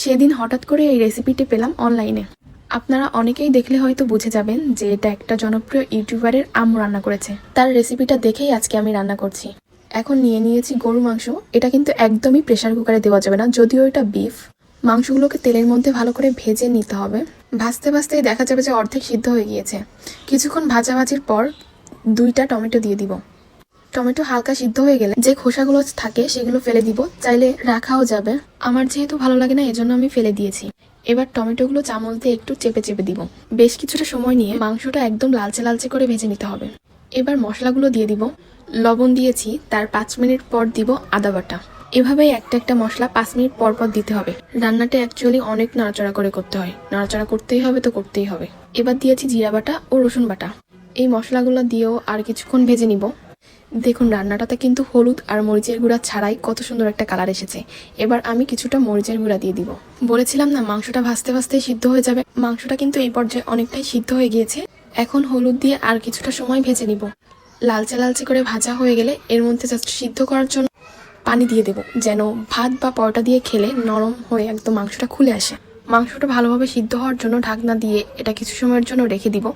সেদিন হঠাৎ করে এই রেসিপিটি পেলাম অনলাইনে। আপনারা অনেকেই দেখলে হয়তো বুঝে যাবেন যে এটা একটা জনপ্রিয় ইউটিউবারের আম্মু রান্না করেছে। তার রেসিপিটা দেখেই আজকে আমি রান্না করছি। এখন নিয়ে নিয়েছি গরু মাংস। এটা কিন্তু একদমই প্রেসার কুকারে দেওয়া যাবে না, যদিও এটা বিফ। মাংসগুলোকে তেলের মধ্যে ভালো করে ভেজে নিতে হবে। ভাজতে ভাজতেই দেখা যাবে যে অর্ধেক সিদ্ধ হয়ে গিয়েছে। কিছুক্ষণ ভাজাভাজির পর 2টা টমেটো দিয়ে দিব। টমেটো হালকা সিদ্ধ হয়ে গেলে যে খোসাগুলো থাকে সেগুলো ফেলে দিব, চাইলে রাখাও যাবে। আমার যেহেতু ভালো লাগে না, এজন্য আমি ফেলে দিয়েছি। এবার টমেটোগুলো চামচ দিয়ে একটু চেপে চেপে দিব। বেশ কিছুটা সময় নিয়ে মাংসটা একদম লালচে লালচে করে ভেজে নিতে হবে। এবার মশলাগুলো দিয়ে দিব। লবণ দিয়েছি, তার 5 মিনিট পর দিব আদা বাটা। এভাবেই একটা একটা মশলা 5 মিনিট পর পর দিতে হবে। রান্নাটা অ্যাকচুয়ালি অনেক নাড়াচাড়া করে করতে হয়, নাড়াচাড়া করতেই হবে তো করতেই হবে। এবার দিয়েছি জিরা বাটা ও রসুন বাটা। এই মশলাগুলো দিয়েও আর কিছুক্ষণ ভেজে নিব। দেখুন, রান্নাটাতে কিন্তু হলুদ আর মরিচের গুঁড়া ছাড়াই কত সুন্দর একটা কালার এসেছে। এবার আমি কিছুটা মরিচের গুঁড়া দিয়ে দিব। বলেছিলাম না, মাংসটা ভাজতে ভাজতে সিদ্ধ হয়ে যাবে। মাংসটা কিন্তু এই পর্যায়ে অনেকটাই সিদ্ধ হয়ে গিয়েছে। এখন হলুদ দিয়ে আর কিছুটা সময় ভেজে নিব। লালচে লালচে করে ভাজা হয়ে গেলে এর মধ্যে জাস্ট সিদ্ধ করার জন্য পানি দিয়ে দেব, যেন ভাত বা পরোটা দিয়ে খেলে নরম হয়ে একদম মাংসটা খুলে আসে। মাংসটা ভালোভাবে সিদ্ধ হওয়ার জন্য ঢাকনা দিয়ে এটা কিছু সময়ের জন্য রেখে দিব।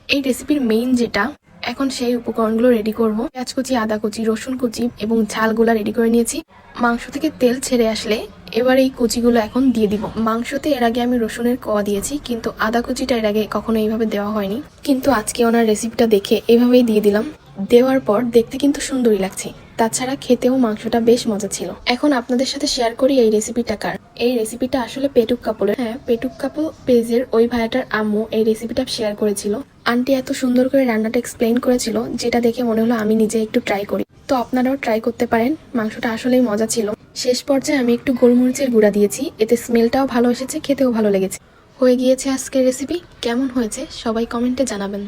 এই রেসিপির মেইন যেটা, এখন সেই উপকরণগুলো রেডি করব। পেঁয়াজ কুচি, আদা কুচি, রসুন কুচি এবং ঝালগুলা রেডি করে নিয়েছি। মাংস থেকে তেল ছেড়ে আসলে এবার এই কুচিগুলো এখন দিয়ে দিব। মাংসতে এর আগে আমি রসুনের কোয়া দিয়েছি, কিন্তু আদা কুচিটা এর আগে কখনো এইভাবে দেওয়া হয়নি। কিন্তু আজকে ওনার রেসিপিটা দেখে এভাবেই দিয়ে দিলাম। দেওয়ার পর দেখতে কিন্তু সুন্দরই লাগছে, তাছাড়া খেতেও মাংসটা বেশ মজা ছিল। এখন আপনাদের সাথে শেয়ার করি এই রেসিপিটা কার। এই রেসিপিটা আসলে পেটুক কাপলের। হ্যাঁ, পেটুক কাপল পেজের ওই ভাইয়াটার আম্মু এই রেসিপিটা শেয়ার করেছিল। আন্টি এত সুন্দর করে রান্নাটা এক্সপ্লেইন করেছিল, যেটা দেখে মনে হলো আমি নিজে একটু ট্রাই করি। তো আপনারাও ট্রাই করতে পারেন। মাংসটা আসলেই মজা ছিল। শেষ পর্যায়ে আমি একটু গোলমরিচের গুঁড়া দিয়েছি, এতে স্মেলটাও ভালো এসেছে, খেতেও ভালো লেগেছে। হয়ে গিয়েছে আজকের রেসিপি। কেমন হয়েছে সবাই কমেন্টে জানাবেন।